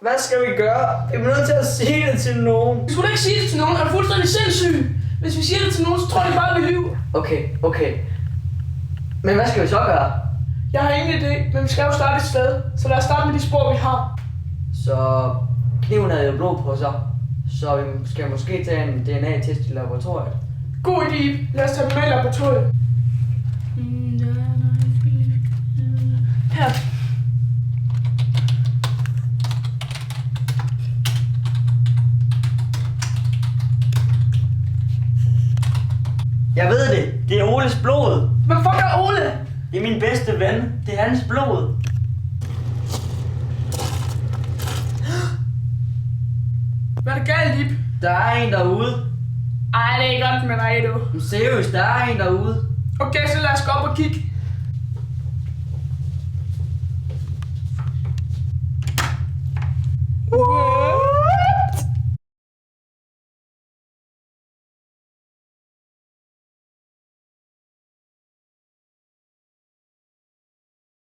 Hvad skal vi gøre? Vi er nødt til at sige det til nogen. Vi skulle ikke sige det til nogen, er du fuldstændig sindssyg? Hvis vi siger det til nogen, så tror de bare, vi lyver. Okay. Men hvad skal vi så gøre? Jeg har ingen idé, men vi skal jo starte et sted. Så lad os starte med de spor, vi har. Så kniven havde jo blod på sig. Så vi skal måske tage en DNA-test i laboratoriet. God idé. Lad os tage dem med i laboratoriet. Her. Jeg ved det. Det er Oles blod. Hvad fuck er Ole? Det er min bedste ven. Det er hans blod. Hvad er det galt, Ip? Der er en derude. Ej, det er godt med dig, du. Men seriøst, der er en derude. Okay, så lad os gå op og kigge.